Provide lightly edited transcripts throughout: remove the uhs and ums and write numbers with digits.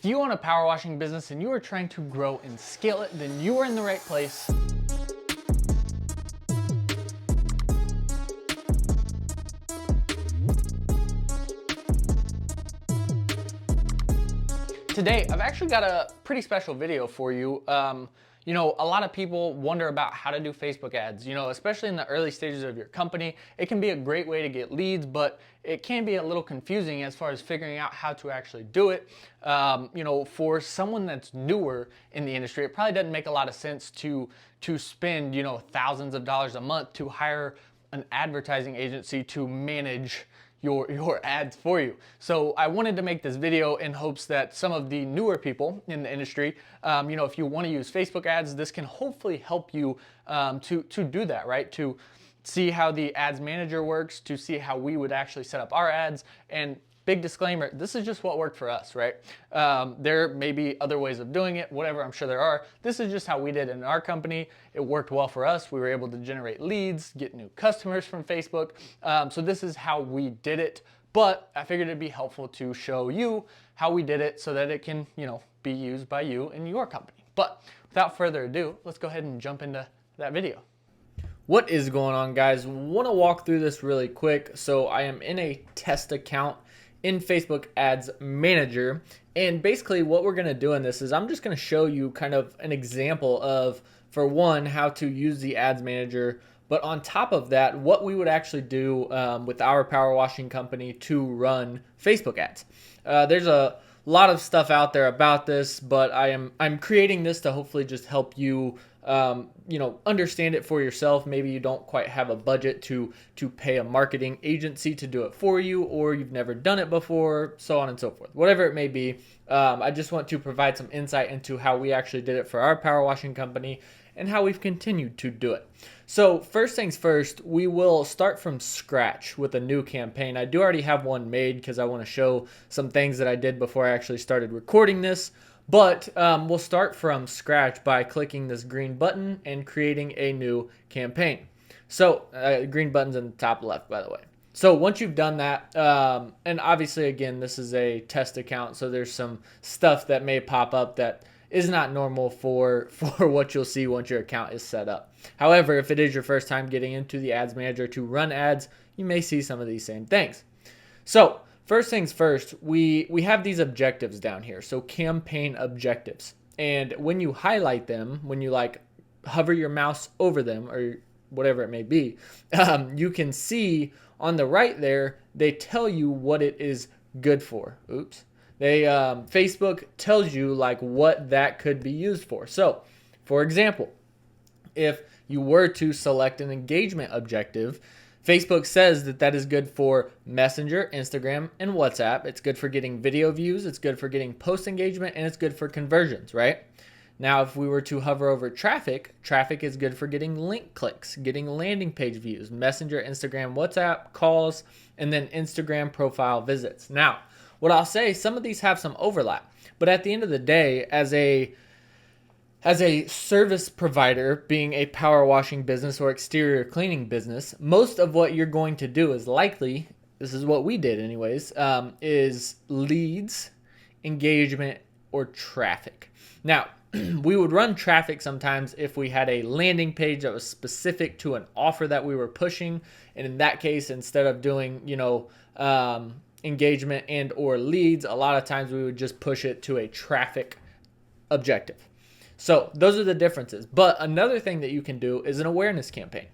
If you own a power washing business and you are trying to grow and scale it, then you are in the right place. Today, I've actually got a pretty special video for you. A lot of people wonder about how to do Facebook ads, especially in the early stages of your company. It can be a great way to get leads, but it can be a little confusing as far as figuring out how to actually do it. For someone that's newer in the industry, it probably doesn't make a lot of sense to spend, thousands of dollars a month to hire an advertising agency to manage your ads for you. So I wanted to make this video in hopes that some of the newer people in the industry, if you want to use Facebook ads, this can hopefully help you to do that, right? To see how the ads manager works, to see how we would actually set up our ads. And big disclaimer, this is just what worked for us, right? There may be other ways of doing it, whatever, I'm sure there are. This is just how we did it in our company. It worked well for us. We were able to generate leads, get new customers from Facebook. So this is how we did it. But I figured it'd be helpful to show you how we did it so that it can, be used by you in your company. But without further ado, let's go ahead and jump into that video. What is going on, guys? Want to walk through this really quick. So I am in a test account in Facebook Ads Manager. And basically what we're going to do in this is I'm just going to show you kind of an example of, for one, how to use the Ads Manager, but on top of that, what we would actually do with our power washing company to run Facebook ads. There's a lot of stuff out there about this, but I'm creating this to hopefully just help you understand it for yourself. Maybe you don't quite have a budget to pay a marketing agency to do it for you, or you've never done it before, so on and so forth. Whatever it may be, I just want to provide some insight into how we actually did it for our power washing company and how we've continued to do it. So first things first, we will start from scratch with a new campaign. I do already have one made because I want to show some things that I did before I actually started recording this. But we'll start from scratch by clicking this green button and creating a new campaign. So green button's in the top left, by the way. So once you've done that, and obviously, again, this is a test account, so there's some stuff that may pop up that is not normal for what you'll see once your account is set up. However, if it is your first time getting into the Ads Manager to run ads, you may see some of these same things. So first things first, we have these objectives down here. So campaign objectives. And when you highlight them, when you hover your mouse over them or whatever it may be, you can see on the right there, they tell you what it is good for. Oops. Facebook tells you what that could be used for. So for example, if you were to select an engagement objective, Facebook says that is good for Messenger, Instagram, and WhatsApp. It's good for getting video views. It's good for getting post engagement, and it's good for conversions, right? Now, if we were to hover over traffic is good for getting link clicks, getting landing page views, Messenger, Instagram, WhatsApp, calls, and then Instagram profile visits. Now, what I'll say, some of these have some overlap, but at the end of the day, as a service provider, being a power washing business or exterior cleaning business, most of what you're going to do is likely, this is what we did anyways, is leads, engagement, or traffic. Now, we would run traffic sometimes if we had a landing page that was specific to an offer that we were pushing. And in that case, instead of doing, engagement and or leads, a lot of times we would just push it to a traffic objective. So those are the differences. But another thing that you can do is an awareness campaign.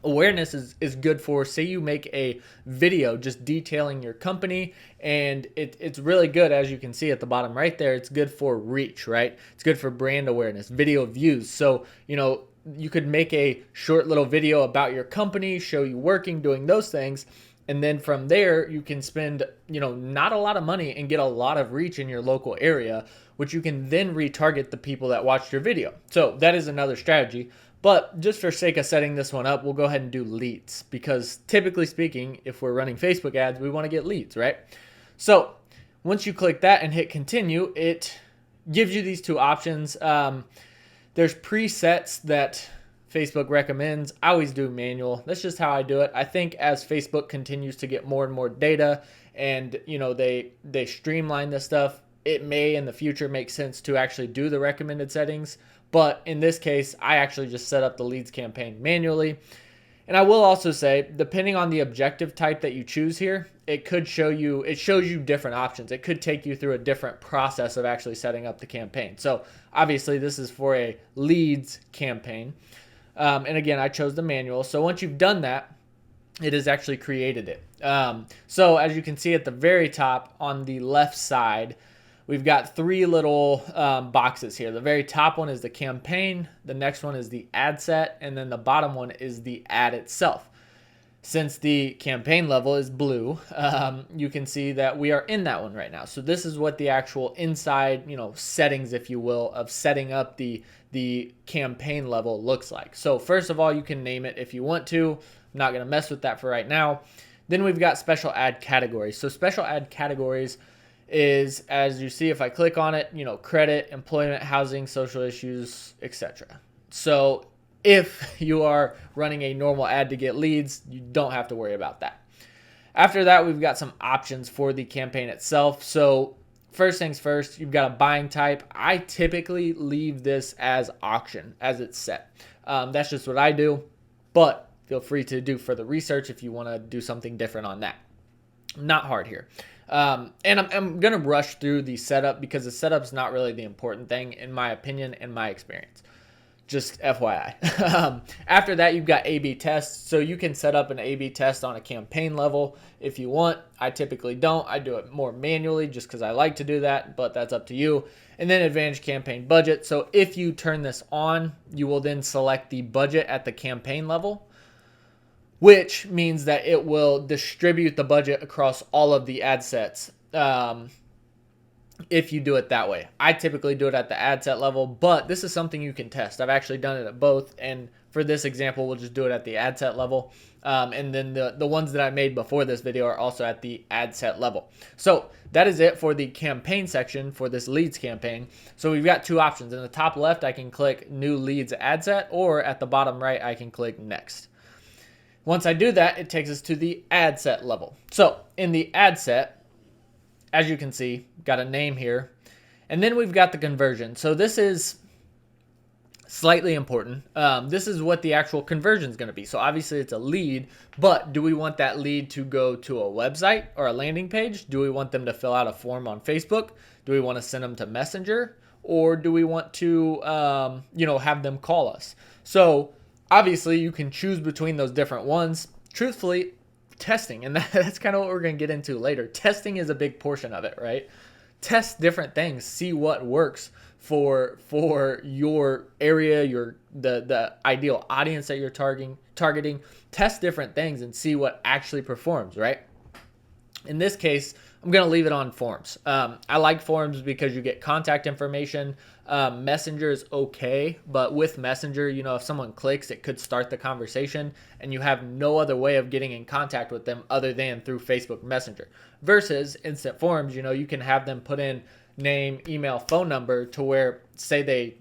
Awareness is good for, say you make a video just detailing your company, and it's really good, as you can see at the bottom right there. It's good for reach, right? It's good for brand awareness, video views. So, you could make a short little video about your company, show you working, doing those things. And then from there, you can spend, not a lot of money and get a lot of reach in your local area, which you can then retarget the people that watched your video. So that is another strategy. But just for sake of setting this one up, we'll go ahead and do leads, because typically speaking, if we're running Facebook ads, we want to get leads, right? So once you click that and hit continue, it gives you these two options. There's presets that Facebook recommends. I always do manual. That's just how I do it. I think as Facebook continues to get more and more data and, they streamline this stuff, it may in the future make sense to actually do the recommended settings. But in this case, I actually just set up the leads campaign manually. And I will also say, depending on the objective type that you choose here, it shows you different options. It could take you through a different process of actually setting up the campaign. So obviously this is for a leads campaign. And again, I chose the manual. So once you've done that, it has actually created it. So as you can see at the very top on the left side, we've got three little boxes here. The very top one is the campaign, the next one is the ad set, and then the bottom one is the ad itself. Since the campaign level is blue, you can see that we are in that one right now. So this is what the actual inside, settings, if you will, of setting up the campaign level looks like. So first of all, you can name it if you want to. I'm not going to mess with that for right now. Then we've got special ad categories. So special ad categories is, as you see, if I click on it, credit, employment, housing, social issues, etc. So if you are running a normal ad to get leads, you don't have to worry about that. After that, we've got some options for the campaign itself. So first things first, you've got a buying type. I typically leave this as auction as it's set. That's just what I do, but feel free to do further research if you want to do something different on that. Not hard here. And I'm going to rush through the setup because the setup's not really the important thing in my opinion and my experience. Just FYI. After that, you've got A/B tests. So you can set up an A/B test on a campaign level if you want. I typically don't. I do it more manually just because I like to do that, but that's up to you. And then advantage campaign budget. So if you turn this on, you will then select the budget at the campaign level, which means that it will distribute the budget across all of the ad sets if you do it that way. I typically do it at the ad set level, but this is something you can test. I've actually done it at both, and for this example, we'll just do it at the ad set level. And then the ones that I made before this video are also at the ad set level. So that is it for the campaign section for this leads campaign. So we've got two options. In the top left, I can click new leads ad set, or at the bottom right, I can click next. Once I do that, it takes us to the ad set level. So in the ad set, as you can see, got a name here. And then we've got the conversion. So this is slightly important. This is what the actual conversion is going to be. So obviously it's a lead, but do we want that lead to go to a website or a landing page? Do we want them to fill out a form on Facebook? Do we want to send them to Messenger? Or do we want to, have them call us? So obviously, you can choose between those different ones. Truthfully, testing, and that's kind of what we're going to get into later. Testing is a big portion of it, right? Test different things, see what works for your area, the ideal audience that you're targeting. Test different things and see what actually performs, right? In this case, I'm going to leave it on forms. I like forms because you get contact information. Messenger is okay, but with Messenger, if someone clicks, it could start the conversation and you have no other way of getting in contact with them other than through Facebook Messenger. Versus instant forms, you can have them put in name, email, phone number to where, say they,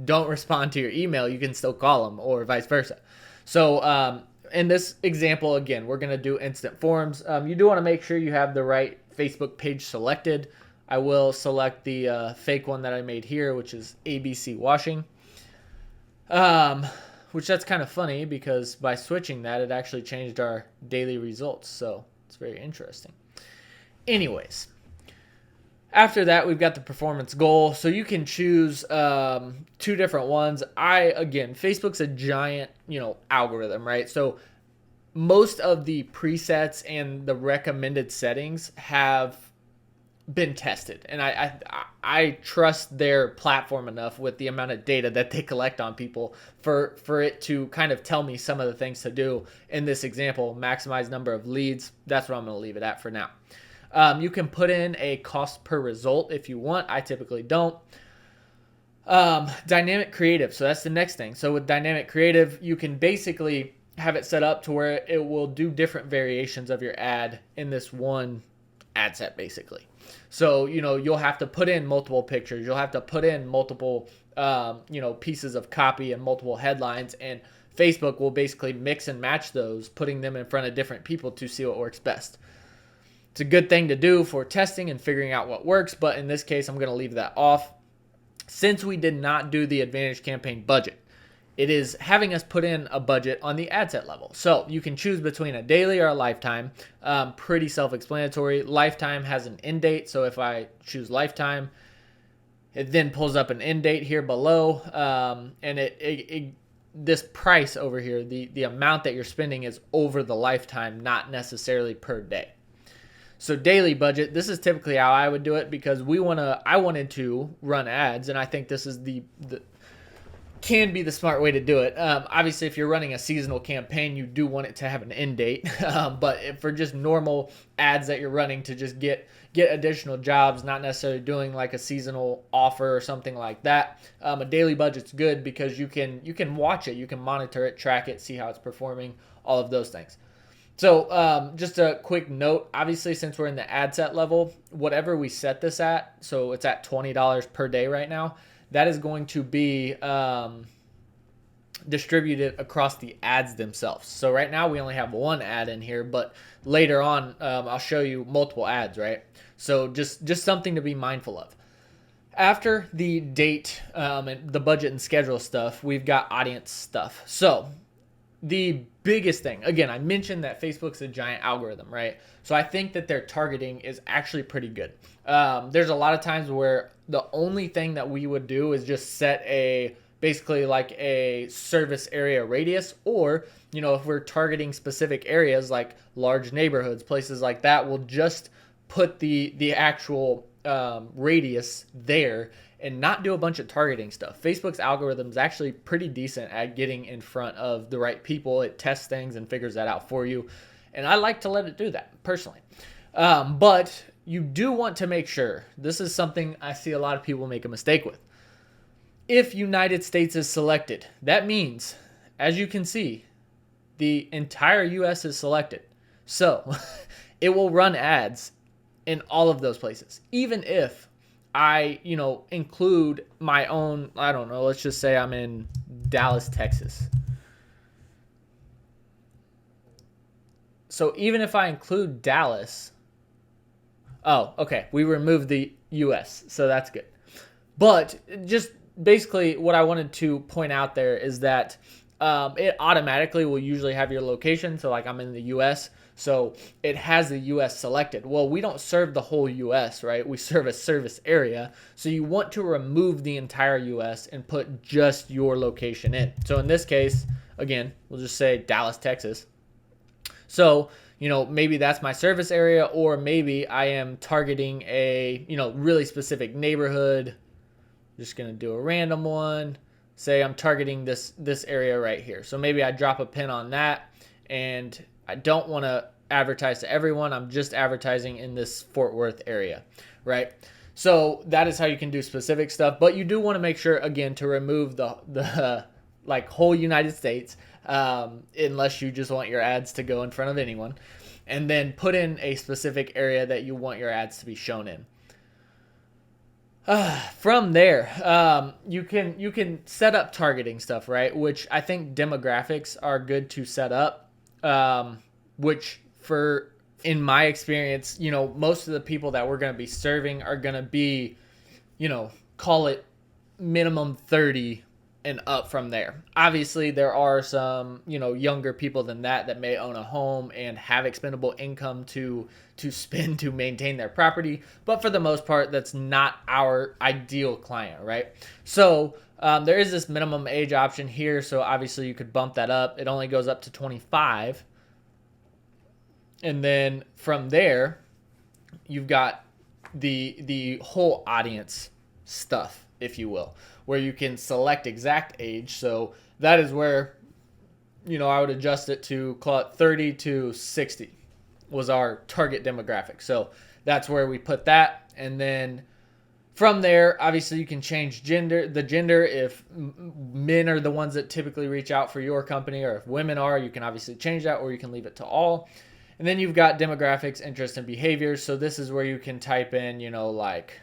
don't respond to your email, you can still call them, or vice versa. So, in this example, again, we're going to do instant forms. You do want to make sure you have the right Facebook page selected. I will select the fake one that I made here, which is ABC Washing. Which that's kind of funny because by switching that, it actually changed our daily results. So it's very interesting. Anyways, after that, we've got the performance goal. So you can choose two different ones. Facebook's a giant, algorithm, right? So most of the presets and the recommended settings have been tested, and I trust their platform enough with the amount of data that they collect on people for it to kind of tell me some of the things to do. In this example, maximize number of leads. That's what I'm going to leave it at for now. You can put in a cost per result if you want. I typically don't. Dynamic creative. So that's the next thing. So with dynamic creative, you can basically have it set up to where it will do different variations of your ad in this one ad set, basically. So, you'll have to put in multiple pictures. You'll have to put in multiple, pieces of copy and multiple headlines. And Facebook will basically mix and match those, putting them in front of different people to see what works best. It's a good thing to do for testing and figuring out what works, but in this case, I'm going to leave that off. Since we did not do the Advantage campaign budget, it is having us put in a budget on the ad set level. So you can choose between a daily or a lifetime. Pretty self-explanatory. Lifetime has an end date. So if I choose lifetime, it then pulls up an end date here below. And this price over here, the amount that you're spending is over the lifetime, not necessarily per day. So daily budget, this is typically how I would do it because I wanted to run ads, and I think this is can be the smart way to do it. Obviously, if you're running a seasonal campaign, you do want it to have an end date. But for just normal ads that you're running to just get additional jobs, not necessarily doing like a seasonal offer or something like that, a daily budget's good because you can watch it, you can monitor it, track it, see how it's performing, all of those things. So just a quick note, obviously, since we're in the ad set level, whatever we set this at, so it's at $20 per day right now, that is going to be distributed across the ads themselves. So right now we only have one ad in here, but later on I'll show you multiple ads, right? So just something to be mindful of. After the date and the budget and schedule stuff, we've got audience stuff. So the biggest thing, again, I mentioned that Facebook's a giant algorithm, right? So I think that their targeting is actually pretty good. There's a lot of times where the only thing that we would do is just set basically like a service area radius, or, if we're targeting specific areas like large neighborhoods, places like that, we'll just put the actual radius there and not do a bunch of targeting stuff. Facebook's algorithm is actually pretty decent at getting in front of the right people. It tests things and figures that out for you. And I like to let it do that personally. But you do want to make sure, this is something I see a lot of people make a mistake with. If United States is selected, that means, as you can see, the entire US is selected. So it will run ads in all of those places, even if I, include my own, I don't know, let's just say I'm in Dallas, Texas. So even if I include Dallas, okay, we removed the US, so that's good. But just basically what I wanted to point out there is that it automatically will usually have your location. So like I'm in the US, so it has the US selected. Well, we don't serve the whole US, right? We serve a service area. So you want to remove the entire US and put just your location in. So in this case, again, we'll just say Dallas, Texas. So, maybe that's my service area, or maybe I am targeting a, really specific neighborhood. I'm just going to do a random one. Say I'm targeting this area right here. So maybe I drop a pin on that, and I don't want to advertise to everyone. I'm just advertising in this Fort Worth area, right? So that is how you can do specific stuff. But you do want to make sure, again, to remove the like whole United States, unless you just want your ads to go in front of anyone, and then put in a specific area that you want your ads to be shown in. From there, you can set up targeting stuff, right? Which I think demographics are good to set up. Which in my experience, most of the people that we're going to be serving are going to be, call it minimum 30 and up from there. Obviously, there are some, younger people than that may own a home and have expendable income to spend to maintain their property. But for the most part, that's not our ideal client, right? So there is this minimum age option here. So obviously you could bump that up. It only goes up to 25. And then from there, you've got the whole audience stuff, if you will, where you can select exact age. So that is where, I would adjust it to, call it 30 to 60 was our target demographic. So that's where we put that. And then from there, obviously you can change the gender. If men are the ones that typically reach out for your company, or if women are, you can obviously change that, or you can leave it to all. And then you've got demographics, interests, and behaviors. So this is where you can type in, like,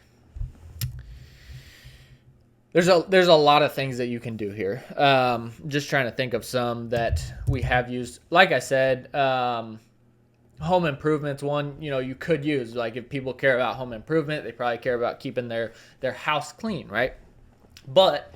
there's a lot of things that you can do here. Just trying to think of some that we have used. Like I said, Home improvement's one, you could use. Like if people care about home improvement, they probably care about keeping their house clean, right? But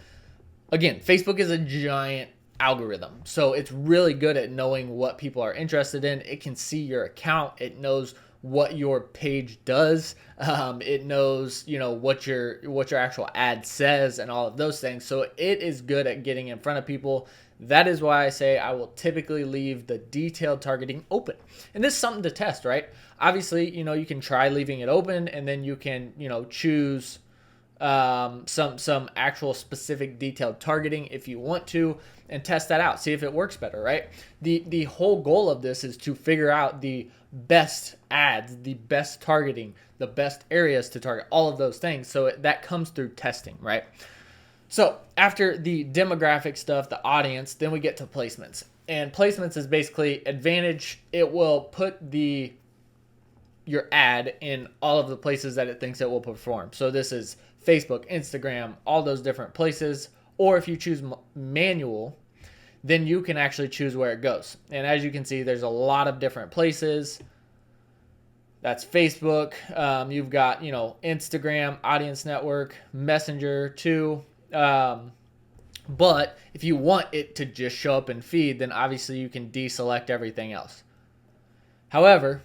again, Facebook is a giant algorithm. So it's really good at knowing what people are interested in. It can see your account. It knows what your page does. It knows, what your actual ad says and all of those things. So it is good at getting in front of people. That is why I say I will typically leave the detailed targeting open. And this is something to test, right? Obviously, you can try leaving it open, and then you can, choose some actual specific detailed targeting if you want to, and test that out, see if it works better, right? The whole goal of this is to figure out the best ads, the best targeting, the best areas to target, all of those things. So that comes through testing, right? So after the demographic stuff, the audience, then we get to placements. And placements is basically advantage. It will put your ad in all of the places that it thinks it will perform. So this is Facebook, Instagram, all those different places. Or if you choose manual, then you can actually choose where it goes. And as you can see, there's a lot of different places. That's Facebook. You've got, Instagram, Audience Network, Messenger too. But if you want it to just show up in feed, then obviously you can deselect everything else. However,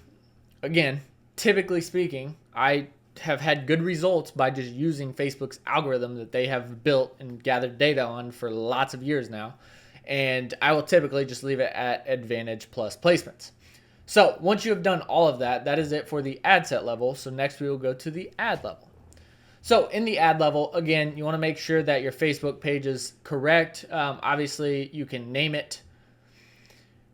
again, typically speaking, I have had good results by just using Facebook's algorithm that they have built and gathered data on for lots of years now. And I will typically just leave it at advantage plus placements. So once you have done all of that, that is it for the ad set level. So next we will go to the ad level. So in the ad level, again, you want to make sure that your Facebook page is correct. Obviously, you can name it.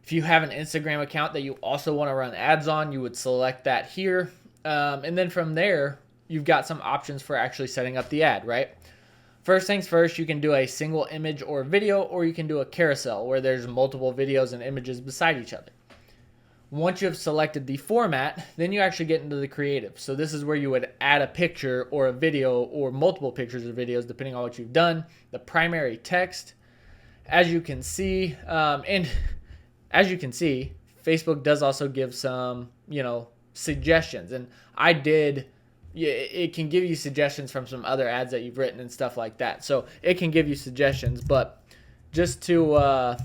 If you have an Instagram account that you also want to run ads on, you would select that here. And then from there, you've got some options for actually setting up the ad, right? First things first, you can do a single image or video, or you can do a carousel where there's multiple videos and images beside each other. Once you have selected the format, then you actually get into the creative. So this is where you would add a picture or a video or multiple pictures or videos, depending on what you've done. The primary text, as you can see, Facebook does also give some, suggestions. And it can give you suggestions from some other ads that you've written and stuff like that. So it can give you suggestions, but just to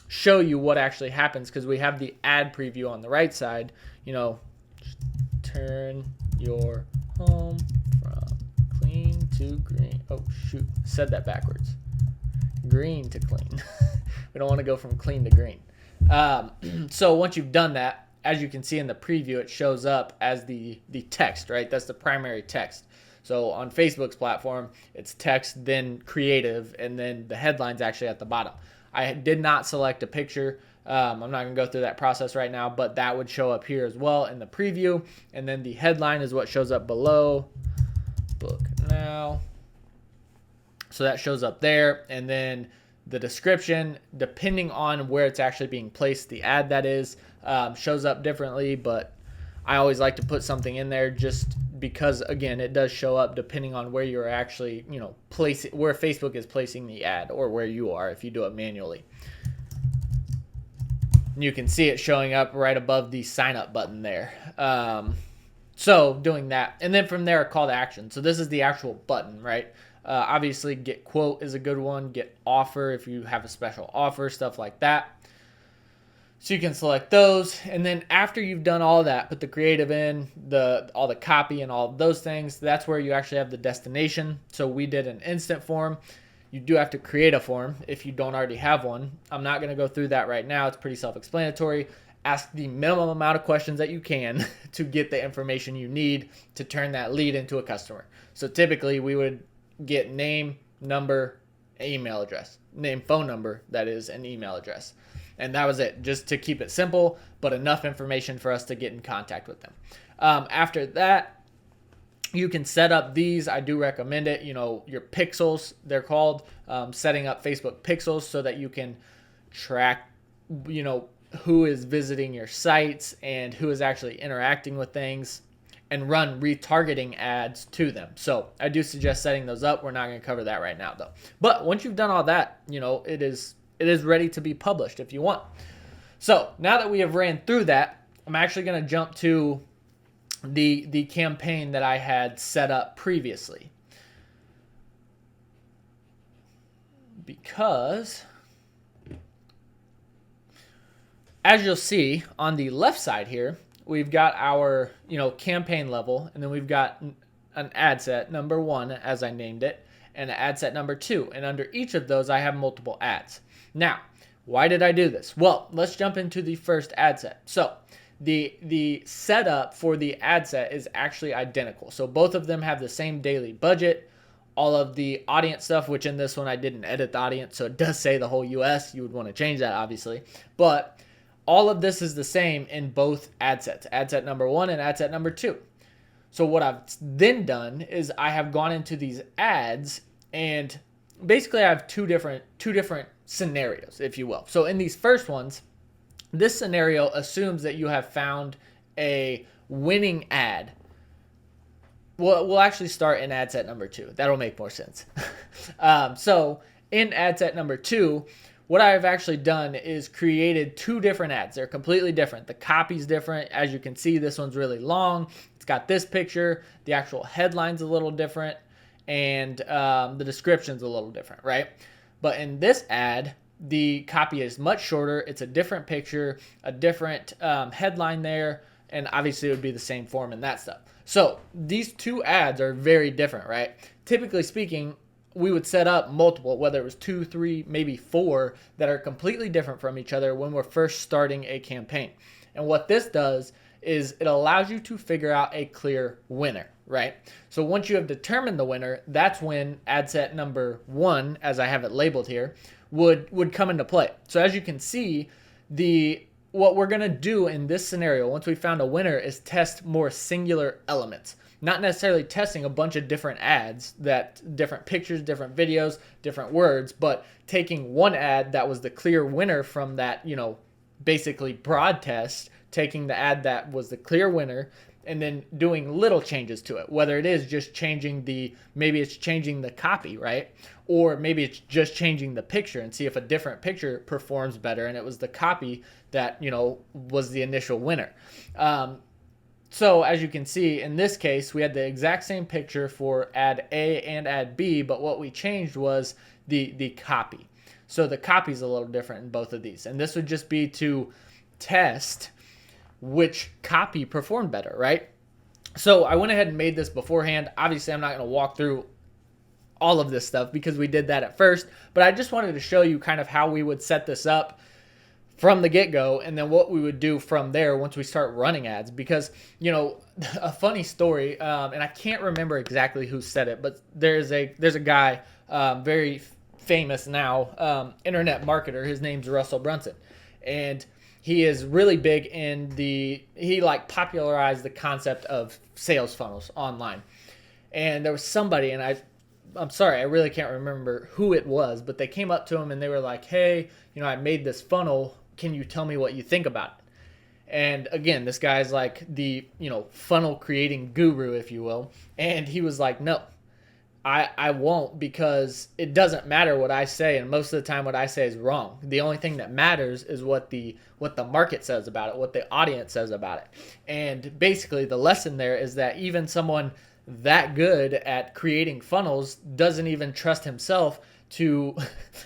show you what actually happens, because we have the ad preview on the right side, turn your home from clean to green. Oh shoot, said that backwards. Green to clean. We don't want to go from clean to green. So once you've done that, as you can see in the preview, it shows up as the text, right? That's the primary text. So on Facebook's platform, it's text, then creative, and then the headline's actually at the bottom. I did not select a picture. I'm not going to go through that process right now, but that would show up here as well in the preview. And then the headline is what shows up below. Book now. So that shows up there. And then the description, depending on where it's actually being placed, the ad that is, shows up differently. But I always like to put something in there just because, again, it does show up depending on where you're actually, where Facebook is placing the ad, or where you are if you do it manually. And you can see it showing up right above the sign up button there. So doing that. And then from there, a call to action. So this is the actual button, right? Obviously, get quote is a good one. Get offer if you have a special offer, stuff like that. So you can select those, and then after you've done all that, put the creative in, all the copy and all of those things, that's where you actually have the destination. So we did an instant form. You do have to create a form if you don't already have one. I'm not going to go through that right now. It's pretty self-explanatory. Ask the minimum amount of questions that you can to get the information you need to turn that lead into a customer. So typically we would get name, number, email address. Name, phone number, that is, an email address. And that was it, just to keep it simple, but enough information for us to get in contact with them. After that, you can set up these. I do recommend it. Your pixels, they're called, setting up Facebook pixels so that you can track, who is visiting your sites and who is actually interacting with things, and run retargeting ads to them. So I do suggest setting those up. We're not going to cover that right now, though. But once you've done all that, it is ready to be published if you want. So now that we have ran through that, I'm actually going to jump to the campaign that I had set up previously. Because as you'll see on the left side here, we've got our, campaign level, and then we've got an ad set number 1, as I named it, and an ad set number 2. And under each of those, I have multiple ads. Now, why did I do this? Well, let's jump into the first ad set. So the setup for the ad set is actually identical. So both of them have the same daily budget. All of the audience stuff, which in this one I didn't edit the audience, so it does say the whole US. You would want to change that, obviously. But all of this is the same in both ad sets. Ad set number 1 and ad set number 2. So what I've then done is I have gone into these ads, and basically I have two different scenarios, if you will. So in these first ones, this scenario assumes that you have found a winning ad. We'll actually start in ad set number 2. That'll make more sense. So in ad set number 2, what I've actually done is created 2 different ads. They're completely different. The copy's different. As you can see, this one's really long. It's got this picture. The actual headline's a little different. And the description's a little different, right? But in this ad, the copy is much shorter. It's a different picture, a different headline there, and obviously it would be the same form and that stuff. So these 2 ads are very different, right? Typically speaking, we would set up multiple, whether it was 2, 3, maybe 4, that are completely different from each other when we're first starting a campaign. And what this does is it allows you to figure out a clear winner, right? So once you have determined the winner, that's when ad set number 1, as I have it labeled here, would come into play. So as you can see, what we're going to do in this scenario, once we found a winner, is test more singular elements. Not necessarily testing a bunch of different ads, that different pictures, different videos, different words, but taking one ad that was the clear winner from that, basically broad test, taking the ad that was the clear winner, and then doing little changes to it, whether it is just changing maybe it's changing the copy, right? Or maybe it's just changing the picture and see if a different picture performs better, and it was the copy that, was the initial winner. So as you can see, in this case, we had the exact same picture for ad A and ad B, but what we changed was the copy. So the copy is a little different in both of these, and this would just be to test which copy performed better, right? So I went ahead and made this beforehand. Obviously, I'm not going to walk through all of this stuff because we did that at first, but I just wanted to show you kind of how we would set this up from the get-go, and then what we would do from there once we start running ads. Because, a funny story, and I can't remember exactly who said it, but there's a guy, very famous now, internet marketer. His name's Russell Brunson, and he is really big in he popularized the concept of sales funnels online. And there was somebody, and I'm sorry, I really can't remember who it was, but they came up to him and they were like, hey, I made this funnel. Can you tell me what you think about it? And again, this guy's like the, funnel creating guru, if you will. And he was like, no, I won't, because it doesn't matter what I say. And most of the time what I say is wrong. The only thing that matters is what the market says about it, what the audience says about it. And basically the lesson there is that even someone that good at creating funnels doesn't even trust himself to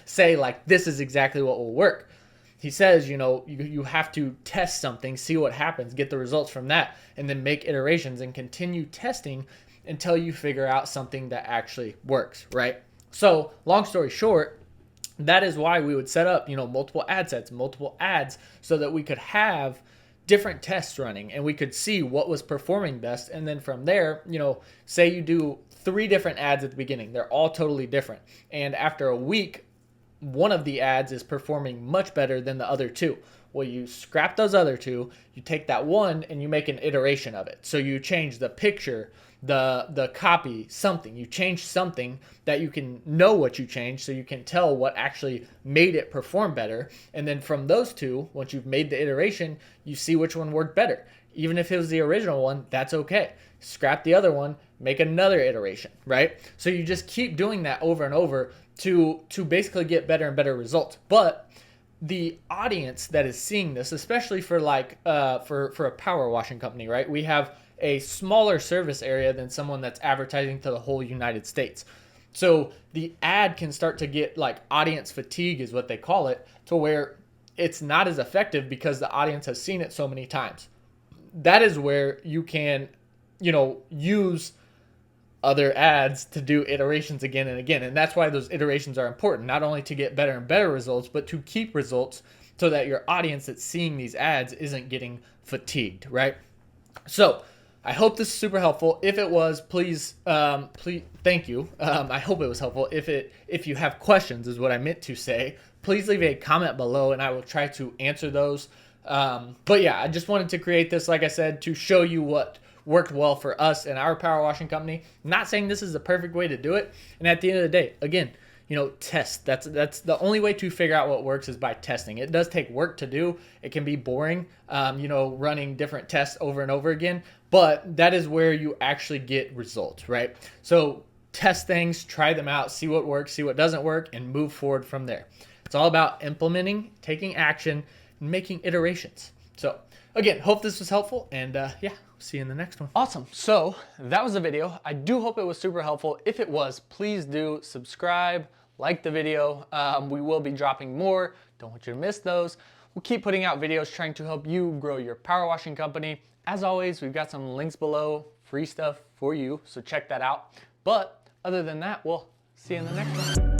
say, like, this is exactly what will work. He says, you have to test something, see what happens, get the results from that, and then make iterations and continue testing until you figure out something that actually works, right? So long story short, that is why we would set up, multiple ad sets, multiple ads, so that we could have different tests running and we could see what was performing best. And then from there, say you do 3 different ads at the beginning, they're all totally different. And after a week, one of the ads is performing much better than the other 2. Well, you scrap those other 2, you take that one and you make an iteration of it. So you change the picture, the copy, something. You change something that you can know what you changed, so you can tell what actually made it perform better. And then from those 2, once you've made the iteration, you see which one worked better. Even if it was the original one, that's okay. Scrap the other one, make another iteration, right? So you just keep doing that over and over to basically get better and better results. But the audience that is seeing this, especially for like for a power washing company, right? We have a smaller service area than someone that's advertising to the whole United States. So the ad can start to get like audience fatigue is what they call it, to where it's not as effective because the audience has seen it so many times. That is where you can, use other ads to do iterations again and again. And that's why those iterations are important, not only to get better and better results, but to keep results so that your audience that's seeing these ads isn't getting fatigued, right? So I hope this is super helpful. If it was, please, thank you. I hope it was helpful. If you have questions, is what I meant to say, please leave a comment below and I will try to answer those. But yeah, I just wanted to create this, like I said, to show you what worked well for us and our power washing company. I'm not saying this is the perfect way to do it. And at the end of the day, again, test. That's the only way to figure out what works is by testing. It does take work to do. It can be boring, running different tests over and over again, but that is where you actually get results, right? So test things, try them out, see what works, see what doesn't work, and move forward from there. It's all about implementing, taking action, and making iterations. So again, hope this was helpful, and yeah, see you in the next one. Awesome. So that was the video. I do hope it was super helpful. If it was, please do subscribe, like the video. We will be dropping more. Don't want you to miss those. We'll keep putting out videos trying to help you grow your power washing company. As always, we've got some links below, free stuff for you, so check that out. But other than that, we'll see you in the next one.